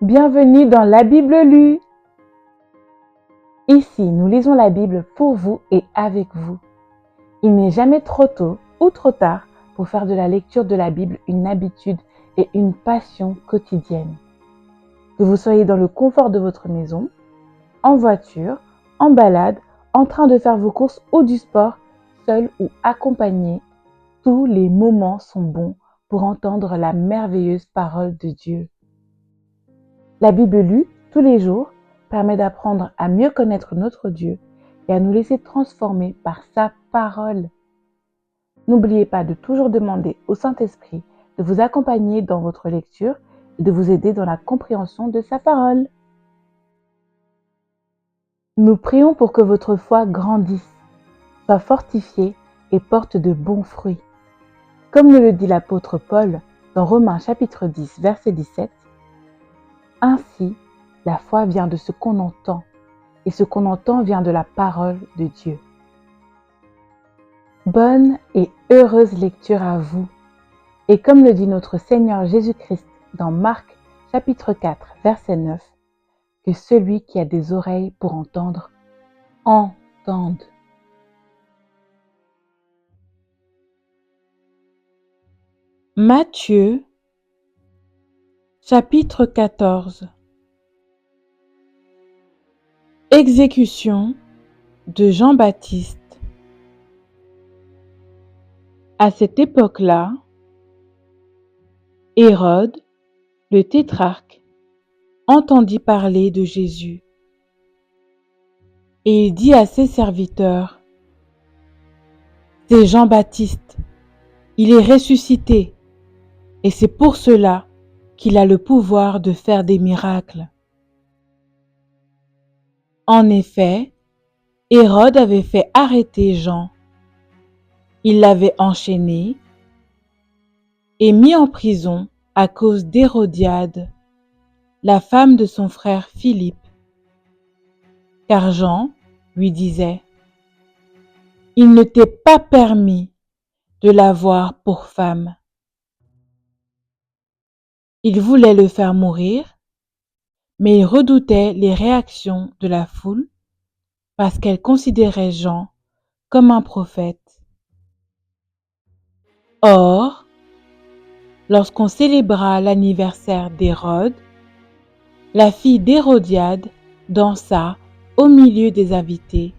Bienvenue dans la Bible lue. Ici, nous lisons la Bible pour vous et avec vous. Il n'est jamais trop tôt ou trop tard pour faire de la lecture de la Bible une habitude et une passion quotidienne. Que vous soyez dans le confort de votre maison, en voiture, en balade, en train de faire vos courses ou du sport, seul ou accompagné, tous les moments sont bons pour entendre la merveilleuse parole de Dieu. La Bible lue tous les jours permet d'apprendre à mieux connaître notre Dieu et à nous laisser transformer par sa parole. N'oubliez pas de toujours demander au Saint-Esprit de vous accompagner dans votre lecture et de vous aider dans la compréhension de sa parole. Nous prions pour que votre foi grandisse, soit fortifiée et porte de bons fruits. Comme nous le dit l'apôtre Paul dans Romains chapitre 10, verset 17, « Ainsi, la foi vient de ce qu'on entend, et ce qu'on entend vient de la parole de Dieu. » Bonne et heureuse lecture à vous. Et comme le dit notre Seigneur Jésus-Christ dans Marc chapitre 4, verset 9, que celui qui a des oreilles pour entendre, entende. Matthieu chapitre 14. Exécution de Jean-Baptiste. À cette époque-là, Hérode, le tétrarque, entendit parler de Jésus. Et il dit à ses serviteurs, « C'est Jean-Baptiste, il est ressuscité, et c'est pour cela qu'il a le pouvoir de faire des miracles. » En effet, Hérode avait fait arrêter Jean. Il l'avait enchaîné et mis en prison à cause d'Hérodiade, la femme de son frère Philippe. Car Jean lui disait, « Il ne t'est pas permis de l'avoir pour femme. » Il voulait le faire mourir, mais il redoutait les réactions de la foule parce qu'elle considérait Jean comme un prophète. Or, lorsqu'on célébra l'anniversaire d'Hérode, la fille d'Hérodiade dansa au milieu des invités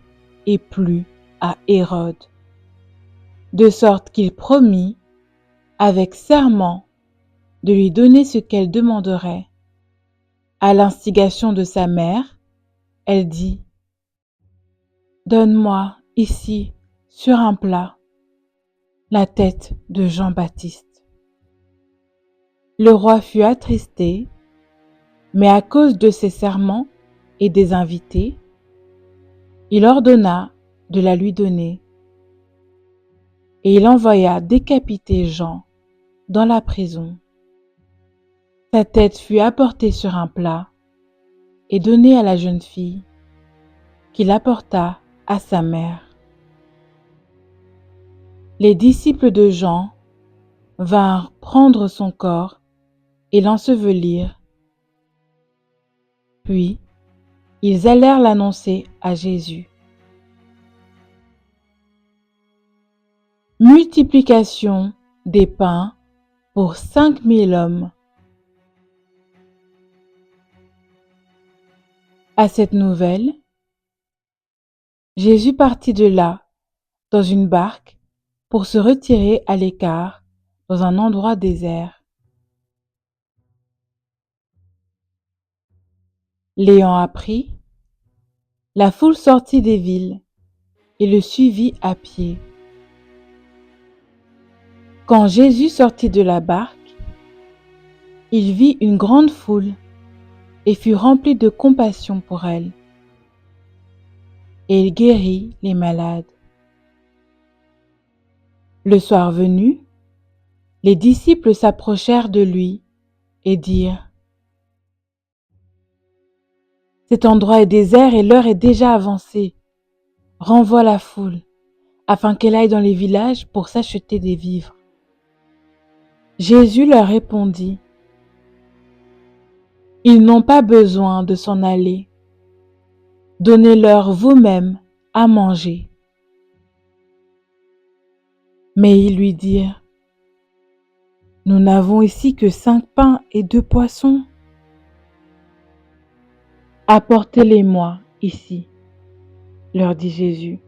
et plut à Hérode, de sorte qu'il promit, avec serment, de lui donner ce qu'elle demanderait. À l'instigation de sa mère, elle dit, « Donne-moi ici, sur un plat, la tête de Jean-Baptiste. » Le roi fut attristé, mais à cause de ses serments et des invités, il ordonna de la lui donner. Et il envoya décapiter Jean dans la prison. Sa tête fut apportée sur un plat et donnée à la jeune fille, qui l'apporta à sa mère. Les disciples de Jean vinrent prendre son corps et l'ensevelir. Puis, ils allèrent l'annoncer à Jésus. Multiplication des pains pour 5000 hommes. À cette nouvelle, Jésus partit de là dans une barque pour se retirer à l'écart dans un endroit désert. L'ayant appris, la foule sortit des villes et le suivit à pied. Quand Jésus sortit de la barque, il vit une grande foule et fut rempli de compassion pour elle. Et il guérit les malades. Le soir venu, les disciples s'approchèrent de lui et dirent, « Cet endroit est désert et l'heure est déjà avancée. Renvoie la foule, afin qu'elle aille dans les villages pour s'acheter des vivres. » Jésus leur répondit, Ils n'ont pas besoin de s'en aller. Donnez-leur vous-même à manger. » Mais ils lui dirent: « Nous n'avons ici que 5 pains et 2 poissons. Apportez-les-moi ici, » leur dit Jésus.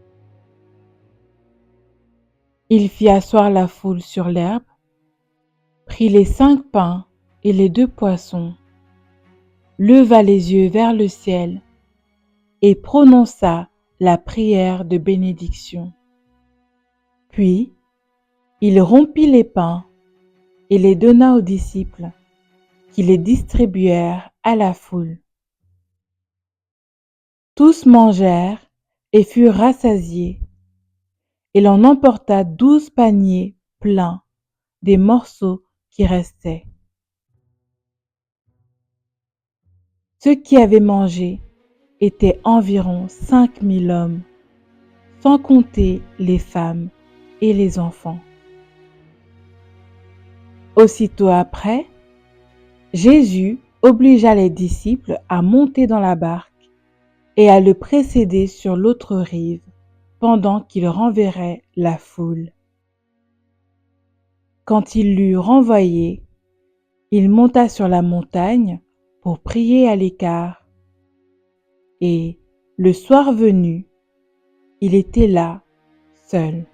Il fit asseoir la foule sur l'herbe, prit les 5 pains et les 2 poissons, leva les yeux vers le ciel et prononça la prière de bénédiction. Puis, il rompit les pains et les donna aux disciples, qui les distribuèrent à la foule. Tous mangèrent et furent rassasiés. Il en emporta 12 paniers pleins des morceaux qui restaient. Ceux qui avaient mangé étaient environ 5000 hommes, sans compter les femmes et les enfants. Aussitôt après, Jésus obligea les disciples à monter dans la barque et à le précéder sur l'autre rive pendant qu'il renverrait la foule. Quand il l'eut renvoyé, il monta sur la montagne pour prier à l'écart. Et, le soir venu, il était là, seul.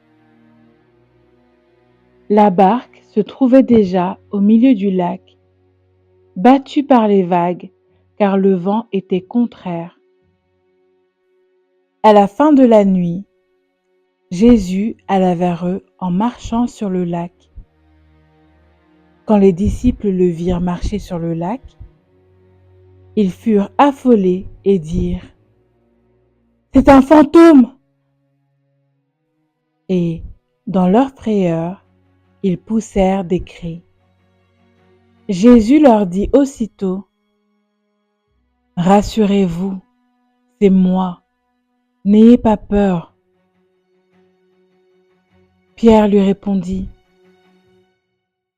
La barque se trouvait déjà au milieu du lac, battue par les vagues, car le vent était contraire. À la fin de la nuit, Jésus alla vers eux en marchant sur le lac. Quand les disciples le virent marcher sur le lac, ils furent affolés et dirent: « C'est un fantôme !» Et, dans leur frayeur, ils poussèrent des cris. Jésus leur dit aussitôt: « Rassurez-vous, c'est moi, n'ayez pas peur. » Pierre lui répondit: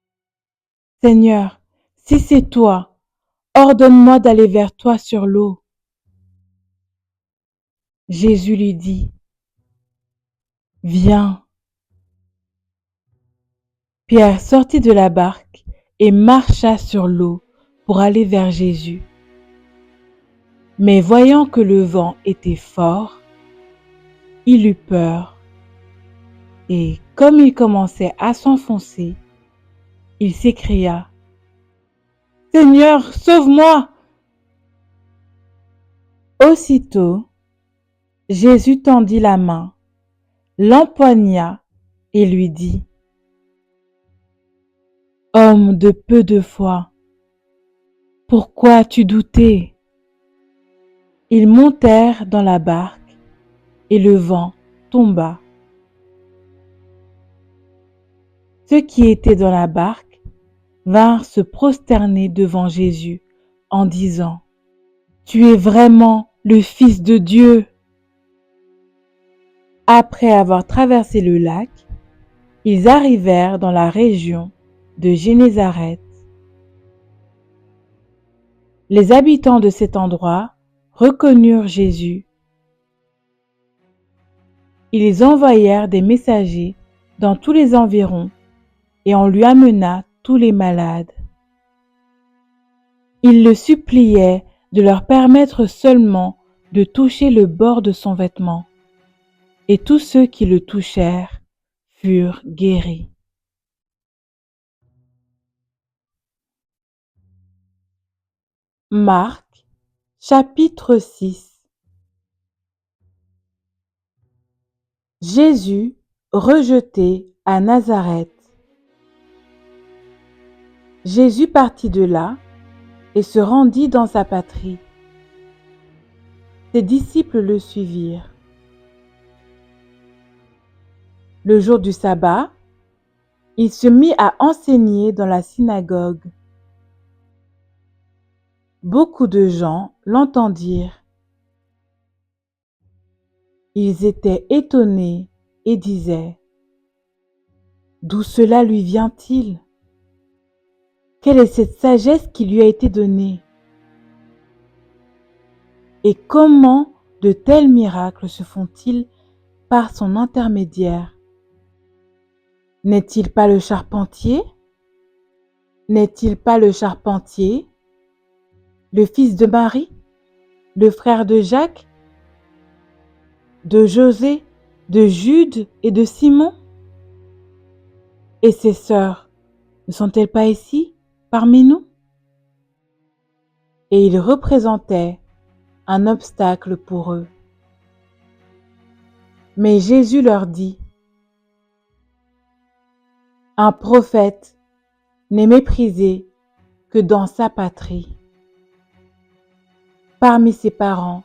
« Seigneur, si c'est toi, ordonne-moi d'aller vers toi sur l'eau. » Jésus lui dit: « Viens. » Pierre sortit de la barque et marcha sur l'eau pour aller vers Jésus. Mais voyant que le vent était fort, il eut peur, et comme il commençait à s'enfoncer, il s'écria: « Seigneur, sauve-moi !» Aussitôt, Jésus tendit la main, l'empoigna et lui dit: « Homme de peu de foi, pourquoi as-tu douté ? » Ils montèrent dans la barque et le vent tomba. Ceux qui étaient dans la barque vinrent se prosterner devant Jésus en disant: « Tu es vraiment le Fils de Dieu. » Après avoir traversé le lac, ils arrivèrent dans la région de Génézareth. Les habitants de cet endroit reconnurent Jésus. Ils envoyèrent des messagers dans tous les environs et on lui amena tous les malades. Ils le suppliaient de leur permettre seulement de toucher le bord de son vêtement, et tous ceux qui le touchèrent furent guéris. Marc, chapitre 6. Jésus rejeté à Nazareth. Jésus partit de là et se rendit dans sa patrie. Ses disciples le suivirent. Le jour du sabbat, il se mit à enseigner dans la synagogue. Beaucoup de gens l'entendirent. Ils étaient étonnés et disaient: « D'où cela lui vient-il ? Quelle est cette sagesse qui lui a été donnée ? Et comment de tels miracles se font-ils par son intermédiaire? N'est-il pas le charpentier? N'est-il pas le charpentier, le fils de Marie, le frère de Jacques, de José, de Jude et de Simon? Et ses sœurs ne sont-elles pas ici, parmi nous? Et il représentait un obstacle pour eux. Mais Jésus leur dit, un prophète n'est méprisé que dans sa patrie, parmi ses parents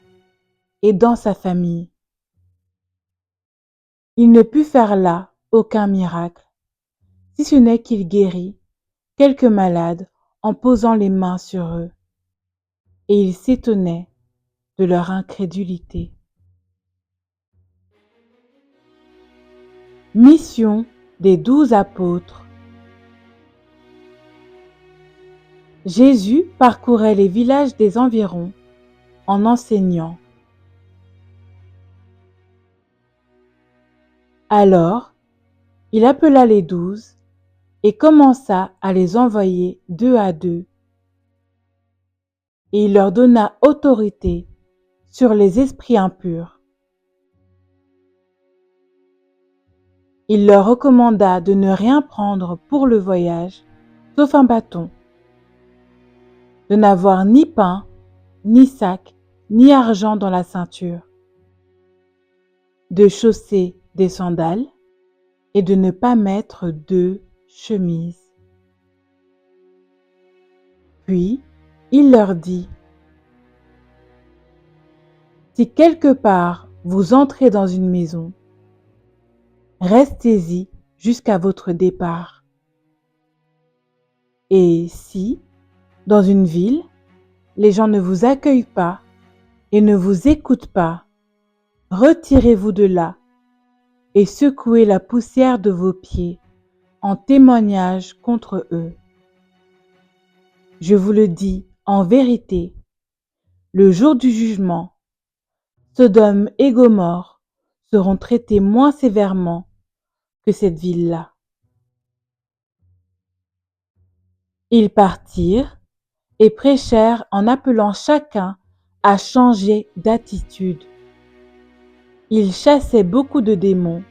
et dans sa famille. Il ne put faire là aucun miracle, si ce n'est qu'il guérit quelques malades en posant les mains sur eux. Et il s'étonnait de leur incrédulité. Mission des 12 apôtres. Jésus parcourait les villages des environs en enseignant. Alors, il appela les 12 et commença à les envoyer 2 à 2. Et il leur donna autorité sur les esprits impurs. Il leur recommanda de ne rien prendre pour le voyage, sauf un bâton, de n'avoir ni pain, ni sac, ni argent dans la ceinture, de chausser des sandales et de ne pas mettre de chemise. Puis, il leur dit, « Si quelque part vous entrez dans une maison, restez-y jusqu'à votre départ. Et si, dans une ville, les gens ne vous accueillent pas et ne vous écoutent pas, retirez-vous de là et secouez la poussière de vos pieds en témoignage contre eux. Je vous le dis en vérité, le jour du jugement, Sodome et Gomorrhe seront traités moins sévèrement que cette ville-là. » Ils partirent et prêchèrent en appelant chacun à changer d'attitude. Ils chassaient beaucoup de démons,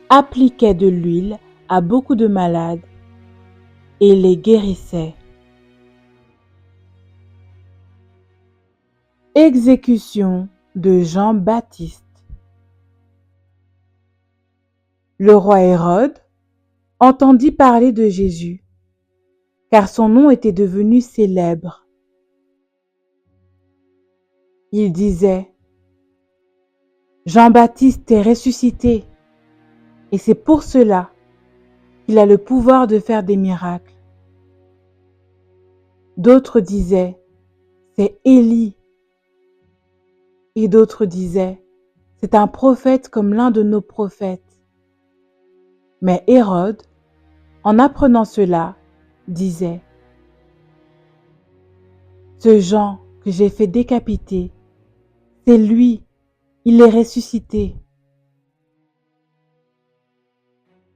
appliquaient de l'huile à beaucoup de malades et les guérissaient. Exécution de Jean-Baptiste. Le roi Hérode entendit parler de Jésus, car son nom était devenu célèbre. Il disait, « Jean-Baptiste est ressuscité, et c'est pour cela qu'il a le pouvoir de faire des miracles. » D'autres disaient, « C'est Élie. » Et d'autres disaient, « C'est un prophète comme l'un de nos prophètes. » Mais Hérode, en apprenant cela, disait, « Ce Jean que j'ai fait décapiter, c'est lui, il est ressuscité. »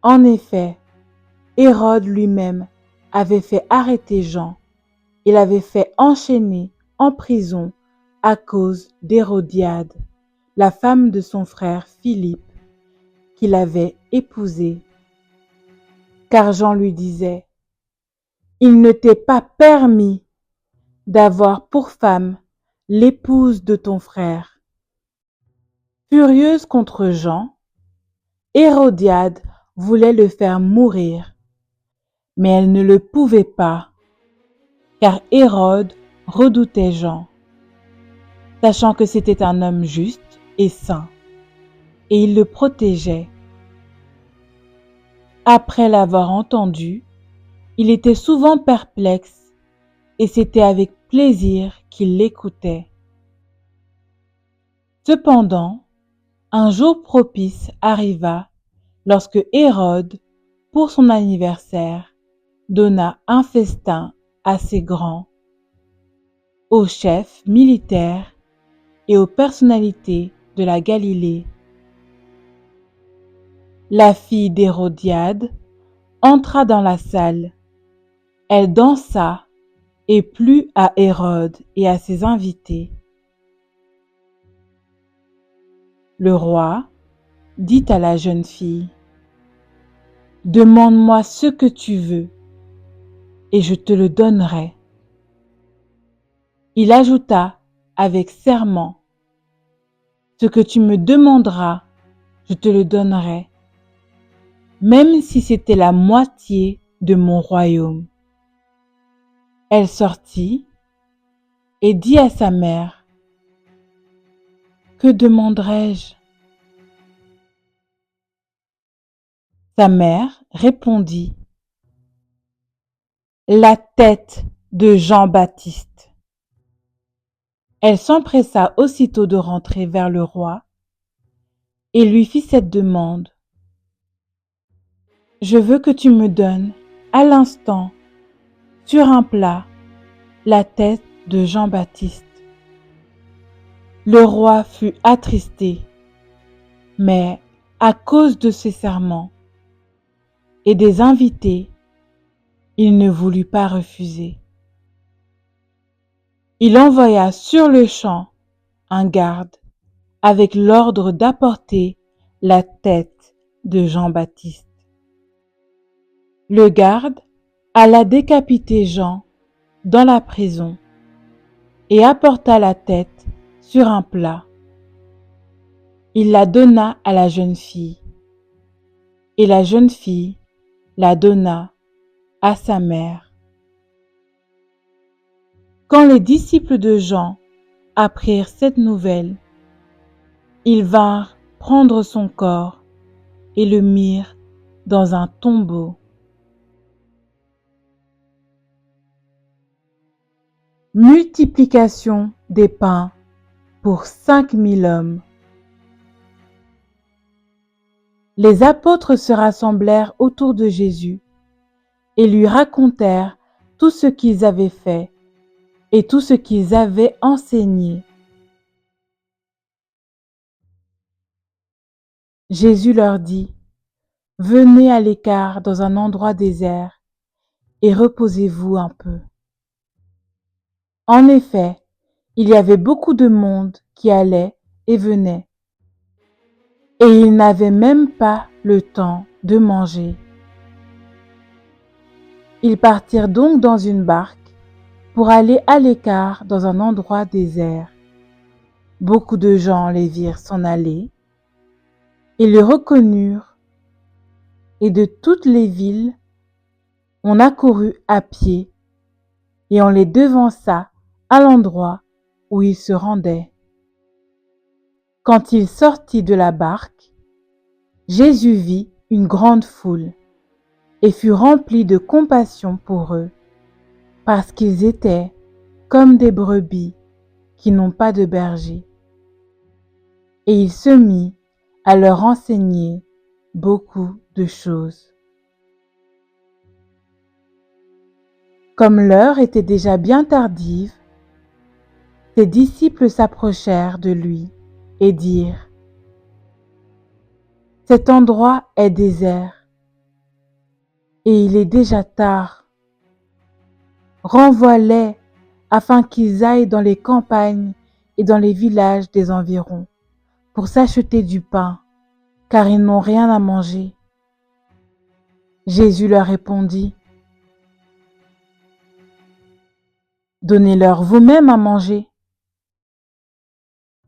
En effet, Hérode lui-même avait fait arrêter Jean et l'avait fait enchaîner en prison à cause d'Hérodiade, la femme de son frère Philippe, qu'il avait épousée. Car Jean lui disait, « Il ne t'est pas permis d'avoir pour femme l'épouse de ton frère. » Furieuse contre Jean, Hérodiade voulait le faire mourir, mais elle ne le pouvait pas, car Hérode redoutait Jean, sachant que c'était un homme juste et saint, et il le protégeait. Après l'avoir entendu, il était souvent perplexe, et c'était avec plaisir qu'il l'écoutait. Cependant, un jour propice arriva lorsque Hérode, pour son anniversaire, donna un festin assez grand aux chefs militaires et aux personnalités de la Galilée. La fille d'Hérodiade entra dans la salle. Elle dansa et plut à Hérode et à ses invités. Le roi dit à la jeune fille: « Demande-moi ce que tu veux, et je te le donnerai. » Il ajouta avec serment: « Ce que tu me demanderas, je te le donnerai, même si c'était la moitié de mon royaume. » Elle sortit et dit à sa mère: « Que demanderai-je ?» Sa mère répondit: « La tête de Jean-Baptiste. » Elle s'empressa aussitôt de rentrer vers le roi et lui fit cette demande: « Je veux que tu me donnes, à l'instant, sur un plat, la tête de Jean-Baptiste. » Le roi fut attristé, mais à cause de ses serments et des invités, il ne voulut pas refuser. Il envoya sur-le-champ un garde avec l'ordre d'apporter la tête de Jean-Baptiste. Le garde alla décapiter Jean dans la prison et apporta la tête sur un plat. Il la donna à la jeune fille, et la jeune fille la donna à sa mère. Quand les disciples de Jean apprirent cette nouvelle, ils vinrent prendre son corps et le mirent dans un tombeau. Multiplication des pains pour 5000 hommes. Les apôtres se rassemblèrent autour de Jésus et lui racontèrent tout ce qu'ils avaient fait et tout ce qu'ils avaient enseigné. Jésus leur dit: « Venez à l'écart dans un endroit désert et reposez-vous un peu. » En effet, il y avait beaucoup de monde qui allait et venait, et ils n'avaient même pas le temps de manger. Ils partirent donc dans une barque pour aller à l'écart dans un endroit désert. Beaucoup de gens les virent s'en aller et les reconnurent, et de toutes les villes, on accourut à pied et on les devança à l'endroit où ils se rendaient. Quand il sortit de la barque, Jésus vit une grande foule et fut rempli de compassion pour eux, parce qu'ils étaient comme des brebis qui n'ont pas de berger. Et il se mit à leur enseigner beaucoup de choses. Comme l'heure était déjà bien tardive, ses disciples s'approchèrent de lui et dirent: « Cet endroit est désert et il est déjà tard. Renvoie-les afin qu'ils aillent dans les campagnes et dans les villages des environs pour s'acheter du pain, car ils n'ont rien à manger. » Jésus leur répondit: « Donnez-leur vous-même à manger. »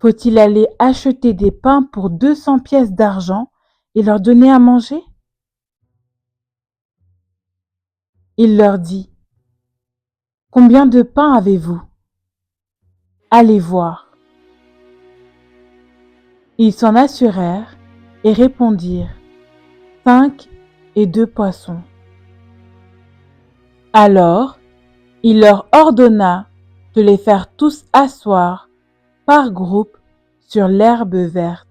Faut-il aller acheter des pains pour 200 pièces d'argent et leur donner à manger? Il leur dit: « Combien de pains avez-vous? Allez voir. » Ils s'en assurèrent et répondirent: « 5 et 2 poissons. » Alors, il leur ordonna de les faire tous asseoir par groupe sur l'herbe verte.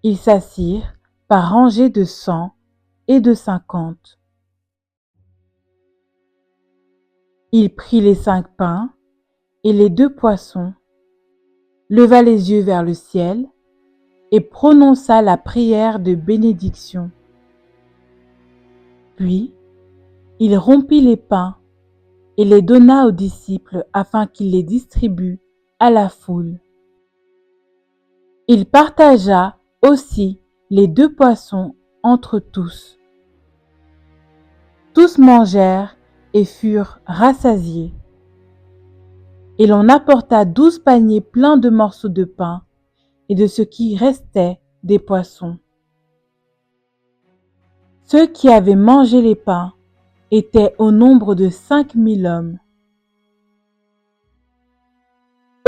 Ils s'assirent par rangées de 100 et de 50. Il prit les 5 pains et les 2 poissons, leva les yeux vers le ciel et prononça la prière de bénédiction. Puis, il rompit les pains et les donna aux disciples afin qu'ils les distribuent à la foule. Il partagea aussi les 2 poissons entre tous. Tous mangèrent et furent rassasiés. Et l'on apporta 12 paniers pleins de morceaux de pain et de ce qui restait des poissons. Ceux qui avaient mangé les pains étaient au nombre de 5000 hommes.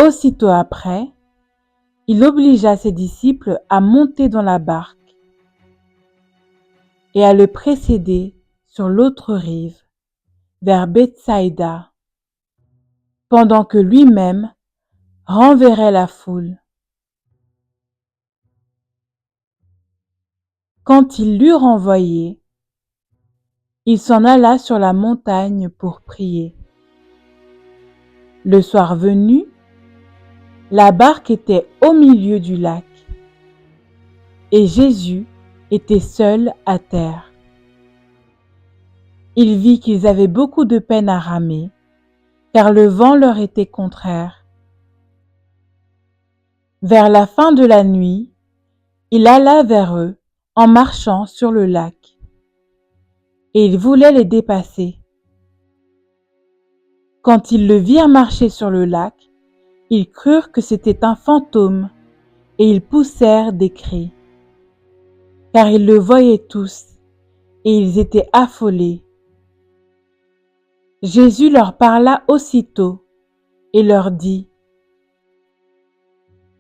Aussitôt après, il obligea ses disciples à monter dans la barque et à le précéder sur l'autre rive, vers Bethsaïda, pendant que lui-même renverrait la foule. Quand il l'eut renvoyé, il s'en alla sur la montagne pour prier. Le soir venu, la barque était au milieu du lac et Jésus était seul à terre. Il vit qu'ils avaient beaucoup de peine à ramer, car le vent leur était contraire. Vers la fin de la nuit, il alla vers eux en marchant sur le lac, et il voulait les dépasser. Quand ils le virent marcher sur le lac, ils crurent que c'était un fantôme, et ils poussèrent des cris, car ils le voyaient tous, et ils étaient affolés. Jésus leur parla aussitôt et leur dit :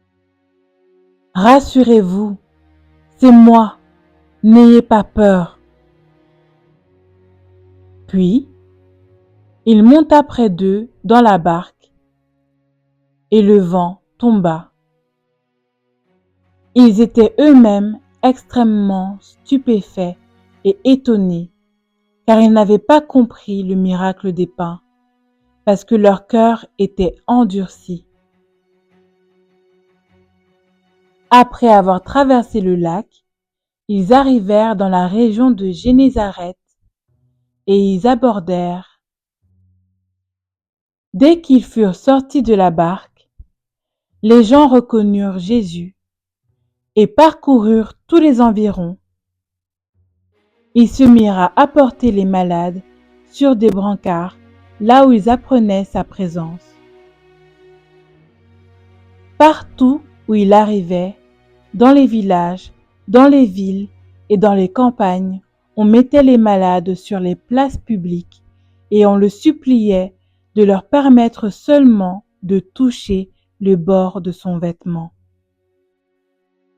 « Rassurez-vous, c'est moi, n'ayez pas peur. » Puis, il monta près d'eux dans la barque, et le vent tomba. Ils étaient eux-mêmes extrêmement stupéfaits et étonnés, car ils n'avaient pas compris le miracle des pains, parce que leur cœur était endurci. Après avoir traversé le lac, ils arrivèrent dans la région de Génézareth et ils abordèrent. Dès qu'ils furent sortis de la barque, les gens reconnurent Jésus et parcoururent tous les environs. Ils se mirent à apporter les malades sur des brancards, là où ils apprenaient sa présence. Partout où il arrivait, dans les villages, dans les villes et dans les campagnes, on mettait les malades sur les places publiques et on le suppliait de leur permettre seulement de toucher le bord de son vêtement.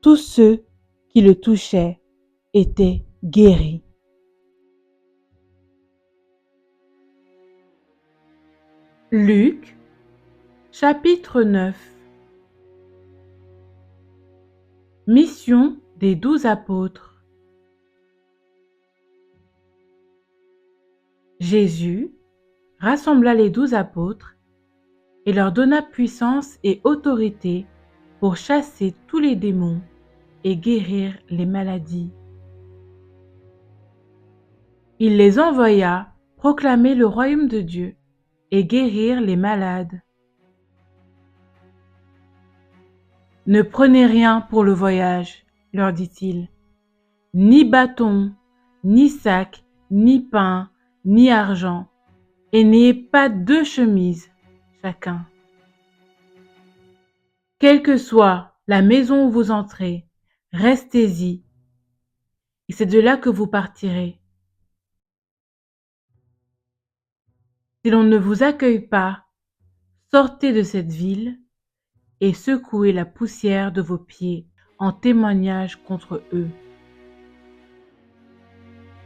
Tous ceux qui le touchaient étaient guéris. Luc, chapitre 9. Mission des 12 apôtres. Jésus rassembla les 12 apôtres et leur donna puissance et autorité pour chasser tous les démons et guérir les maladies. Il les envoya proclamer le royaume de Dieu et guérir les malades. « Ne prenez rien pour le voyage, leur dit-il, ni bâton, ni sac, ni pain, ni argent, et n'ayez pas 2 chemises chacun. Quelle que soit la maison où vous entrez, restez-y, et c'est de là que vous partirez. Si l'on ne vous accueille pas, sortez de cette ville et secouez la poussière de vos pieds en témoignage contre eux. »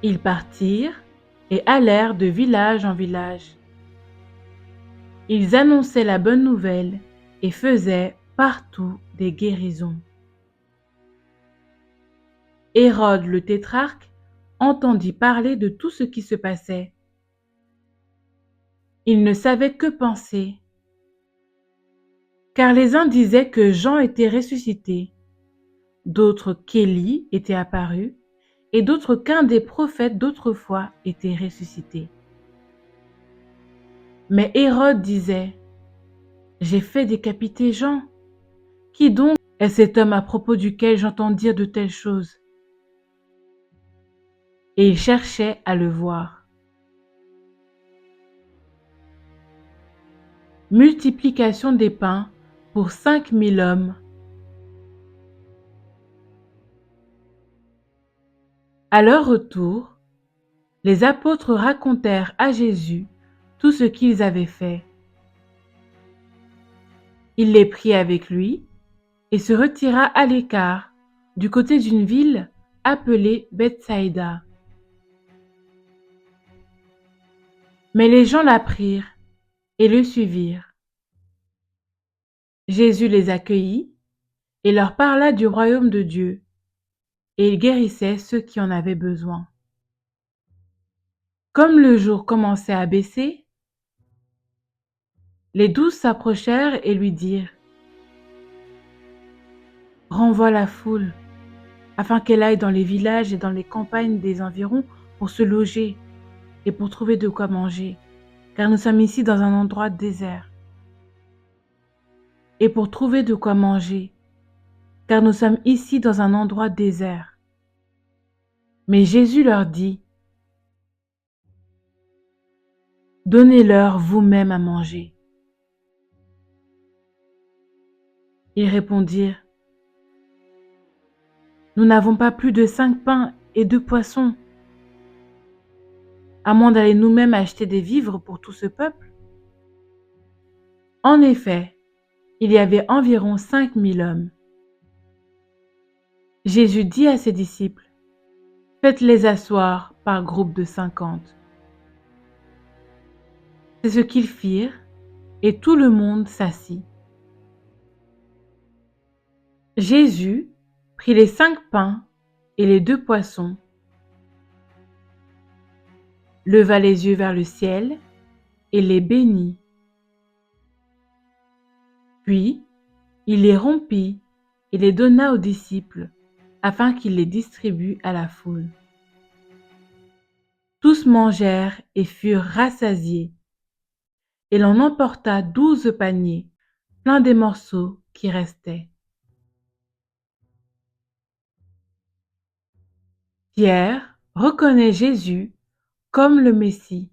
Ils partirent et allèrent de village en village. Ils annonçaient la bonne nouvelle et faisaient partout des guérisons. Hérode le tétrarque entendit parler de tout ce qui se passait. Il ne savait que penser, Car les uns disaient que Jean était ressuscité, d'autres qu'Élie était apparu, et d'autres qu'un des prophètes d'autrefois était ressuscité. Mais Hérode disait: J'ai fait décapiter Jean. Qui donc est cet homme à propos duquel j'entends dire de telles choses? Et il cherchait à le voir. Multiplication des pains pour 5000 hommes. À leur retour, les apôtres racontèrent à Jésus tout ce qu'ils avaient fait. Il les prit avec lui et se retira à l'écart, du côté d'une ville appelée Bethsaïda. Mais les gens l'apprirent et le suivirent. Jésus les accueillit et leur parla du royaume de Dieu, et il guérissait ceux qui en avaient besoin. Comme le jour commençait à baisser, les 12 s'approchèrent et lui dirent: Renvoie la foule, afin qu'elle aille dans les villages et dans les campagnes des environs pour se loger et pour trouver de quoi manger, car nous sommes ici dans un endroit désert. Et pour trouver de quoi manger, car nous sommes ici dans un endroit désert. Mais Jésus leur dit: Donnez-leur vous-même à manger. Ils répondirent: Nous n'avons pas plus de 5 pains et 2 poissons, à moins d'aller nous-mêmes acheter des vivres pour tout ce peuple. En effet, il y avait environ 5000 hommes. Jésus dit à ses disciples: Faites-les asseoir par groupe de 50. C'est ce qu'ils firent, et tout le monde s'assit. Jésus prit les 5 pains et les 2 poissons, leva les yeux vers le ciel et les bénit. Puis, il les rompit et les donna aux disciples, afin qu'ils les distribuent à la foule. Tous mangèrent et furent rassasiés, et l'on emporta 12 paniers, pleins des morceaux qui restaient. Pierre reconnaît Jésus comme le Messie.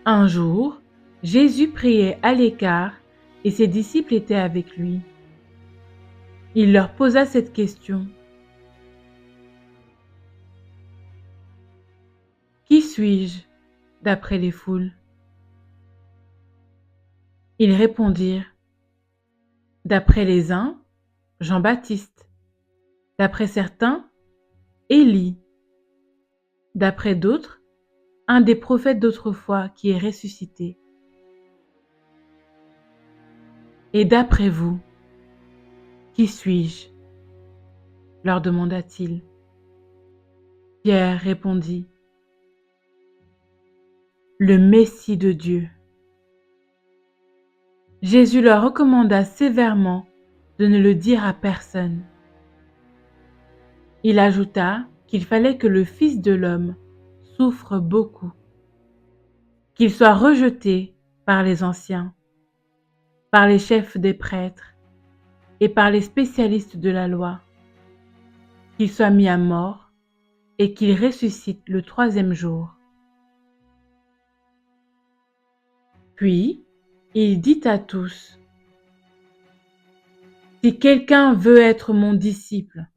Un jour, Jésus priait à l'écart et ses disciples étaient avec lui. Il leur posa cette question: Qui suis-je d'après les foules? Ils répondirent: D'après les uns, Jean-Baptiste; d'après certains, Élie; d'après d'autres, un des prophètes d'autrefois qui est ressuscité. Et d'après vous, qui suis-je? Leur demanda-t-il. Pierre répondit: Le Messie de Dieu. Jésus leur recommanda sévèrement de ne le dire à personne. Il ajouta qu'il fallait que le Fils de l'homme souffre beaucoup, qu'il soit rejeté par les anciens, par les chefs des prêtres et par les spécialistes de la loi, qu'il soit mis à mort et qu'il ressuscite le 3e jour. Puis, il dit à tous: Si quelqu'un veut être mon disciple,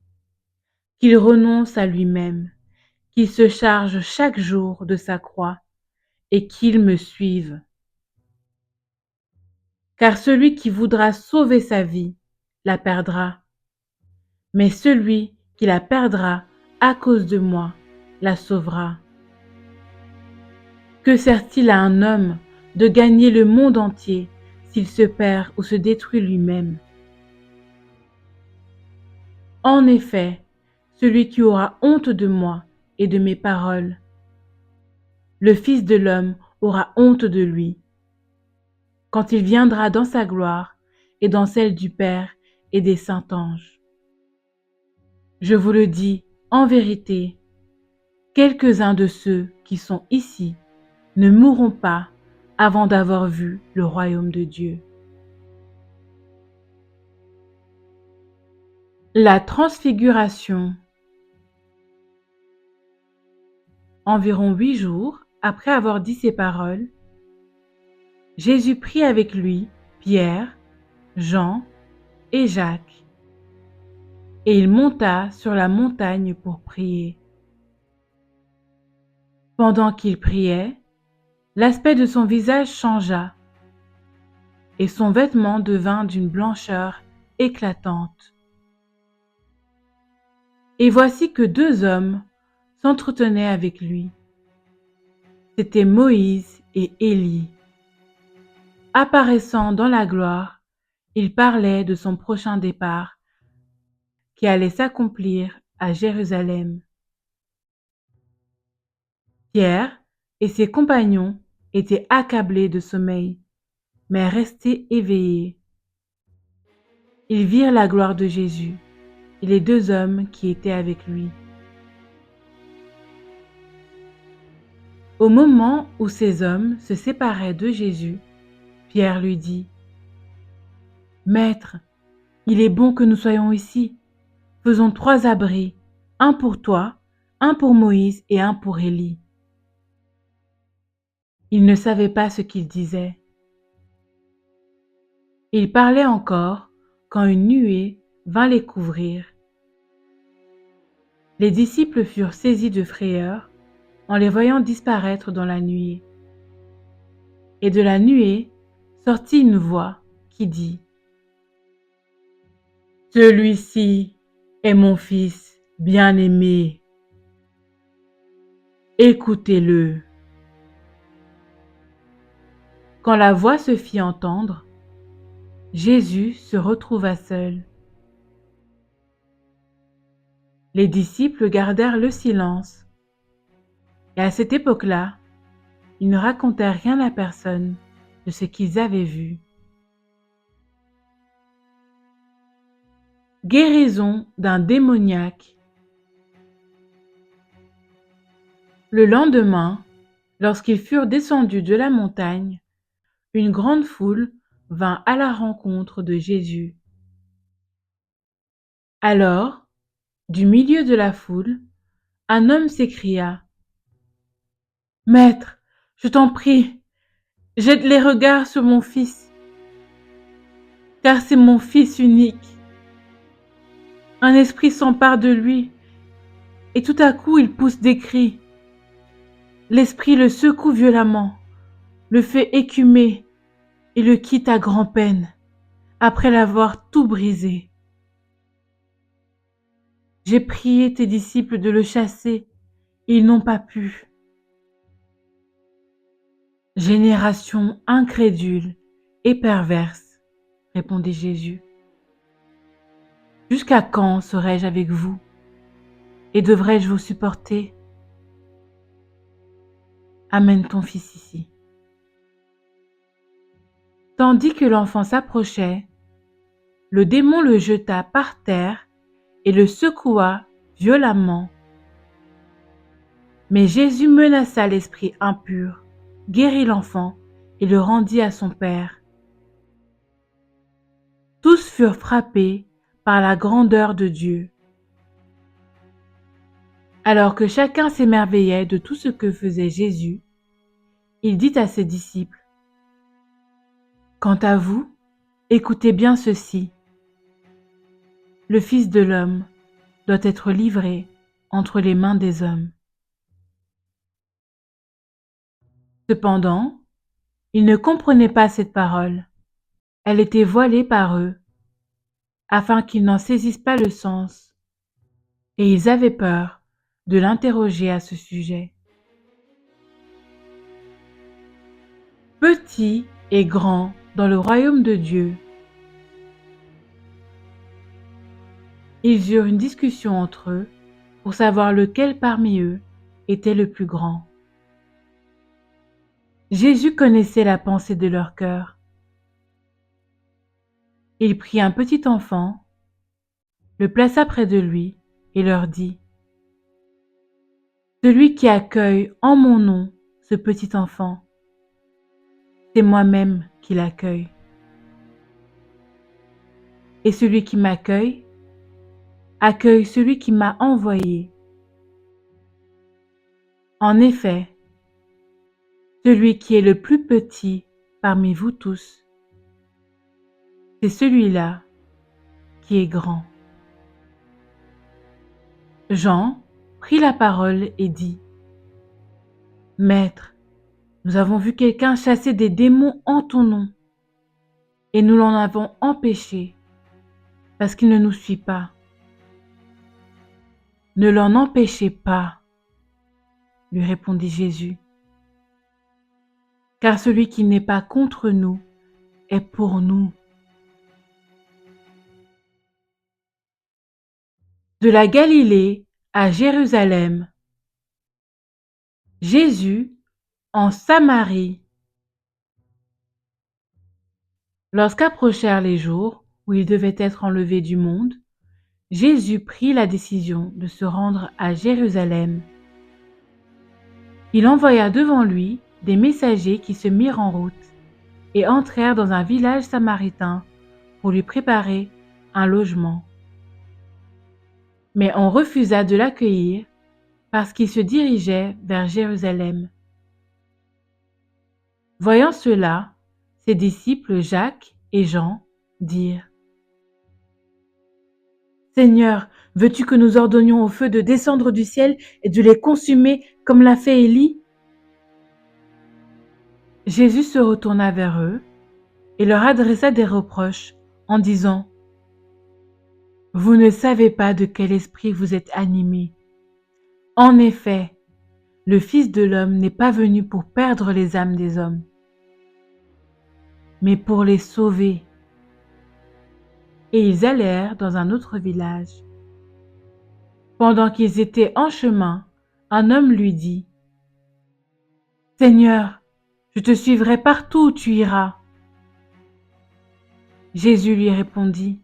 qu'il renonce à lui-même, qu'il se charge chaque jour de sa croix et qu'il me suive. Car celui qui voudra sauver sa vie la perdra, mais celui qui la perdra à cause de moi la sauvera. Que sert-il à un homme de gagner le monde entier s'il se perd ou se détruit lui-même? En effet, celui qui aura honte de moi et de mes paroles, le Fils de l'homme aura honte de lui quand il viendra dans sa gloire et dans celle du Père et des saints anges. Je vous le dis, en vérité, quelques-uns de ceux qui sont ici ne mourront pas avant d'avoir vu le royaume de Dieu. La transfiguration. Environ 8 jours après avoir dit ces paroles, Jésus prit avec lui Pierre, Jean et Jacques, et il monta sur la montagne pour prier. Pendant qu'il priait, l'aspect de son visage changea, et son vêtement devint d'une blancheur éclatante. Et voici que 2 hommes s'entretenaient avec lui. C'étaient Moïse et Élie. Apparaissant dans la gloire, ils parlaient de son prochain départ qui allait s'accomplir à Jérusalem. Pierre et ses compagnons étaient accablés de sommeil, mais restés éveillés. Ils virent la gloire de Jésus et les 2 hommes qui étaient avec lui. Au moment où ces hommes se séparaient de Jésus, Pierre lui dit : « Maître, il est bon que nous soyons ici. Faisons 3 abris, un pour toi, un pour Moïse et un pour Élie. » Ils ne savaient pas ce qu'ils disaient. Ils parlaient encore quand une nuée vint les couvrir. Les disciples furent saisis de frayeur en les voyant disparaître dans la nuée. Et de la nuée sortit une voix qui dit : « Celui-ci est mon Fils bien-aimé. Écoutez-le. » Quand la voix se fit entendre, Jésus se retrouva seul. Les disciples gardèrent le silence, et à cette époque-là, ils ne racontèrent rien à personne de ce qu'ils avaient vu. Guérison d'un démoniaque. Le lendemain, lorsqu'ils furent descendus de la montagne, une grande foule vint à la rencontre de Jésus. Alors, du milieu de la foule, un homme s'écria : « Maître, je t'en prie, jette les regards sur mon fils, car c'est mon fils unique. Un esprit s'empare de lui, et tout à coup il pousse des cris. L'esprit le secoue violemment, le fait écumer et le quitte à grand-peine, après l'avoir tout brisé. J'ai prié tes disciples de le chasser, et ils n'ont pas pu. » « Génération incrédule et perverse, répondit Jésus. Jusqu'à quand serai-je avec vous et devrais-je vous supporter ? Amène ton fils ici. Tandis que l'enfant s'approchait, le démon le jeta par terre et le secoua violemment. Mais Jésus menaça l'esprit impur, guérit l'enfant et le rendit à son père. Tous furent frappés par la grandeur de Dieu. Alors que chacun s'émerveillait de tout ce que faisait Jésus, il dit à ses disciples : « Quant à vous, écoutez bien ceci. Le Fils de l'homme doit être livré entre les mains des hommes. » Cependant, ils ne comprenaient pas cette parole. Elle était voilée par eux, afin qu'ils n'en saisissent pas le sens, et ils avaient peur de l'interroger à ce sujet. Petits et grands dans le royaume de Dieu. Ils eurent une discussion entre eux pour savoir lequel parmi eux était le plus grand. Jésus connaissait la pensée de leur cœur Il prit un petit enfant, le plaça près de lui et leur dit: Celui qui accueille en mon nom ce petit enfant, c'est moi-même qui l'accueille. Et celui qui m'accueille, accueille celui qui m'a envoyé. En effet, celui qui est le plus petit parmi vous tous, c'est celui-là qui est grand. Jean prit la parole et dit: Maître, nous avons vu quelqu'un chasser des démons en ton nom, et nous l'en avons empêché, parce qu'il ne nous suit pas. Ne l'en empêchez pas, lui répondit Jésus, car celui qui n'est pas contre nous est pour nous. De la Galilée à Jérusalem. Jésus en Samarie. Lorsqu'approchèrent les jours où il devait être enlevé du monde, Jésus prit la décision de se rendre à Jérusalem. Il envoya devant lui des messagers qui se mirent en route et entrèrent dans un village samaritain pour lui préparer un logement. Mais on refusa de l'accueillir parce qu'il se dirigeait vers Jérusalem. Voyant cela, ses disciples Jacques et Jean dirent: Seigneur, veux-tu que nous ordonnions au feu de descendre du ciel et de les consumer comme l'a fait Élie? Jésus se retourna vers eux et leur adressa des reproches en disant: Vous ne savez pas de quel esprit vous êtes animés. En effet, le Fils de l'homme n'est pas venu pour perdre les âmes des hommes, mais pour les sauver. Et ils allèrent dans un autre village. Pendant qu'ils étaient en chemin, un homme lui dit: Seigneur, je te suivrai partout où tu iras. Jésus lui répondit: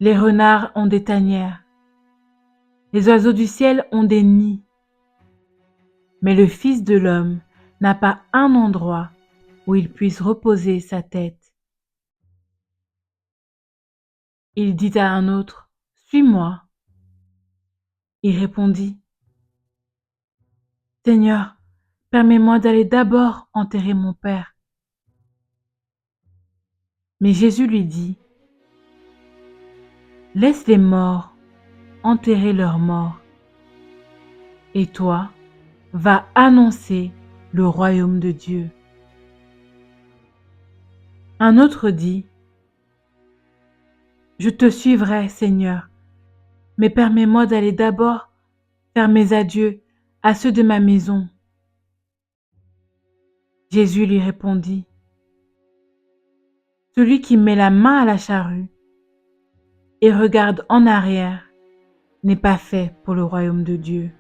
Les renards ont des tanières, les oiseaux du ciel ont des nids, mais le Fils de l'homme n'a pas un endroit où il puisse reposer sa tête. Il dit à un autre: Suis-moi. Il répondit: Seigneur, permets-moi d'aller d'abord enterrer mon père. Mais Jésus lui dit: Laisse les morts enterrer leurs morts, et toi, va annoncer le royaume de Dieu. Un autre dit: Je te suivrai, Seigneur, mais permets-moi d'aller d'abord faire mes adieux à ceux de ma maison. Jésus lui répondit: Celui qui met la main à la charrue et regarde en arrière n'est pas fait pour le royaume de Dieu.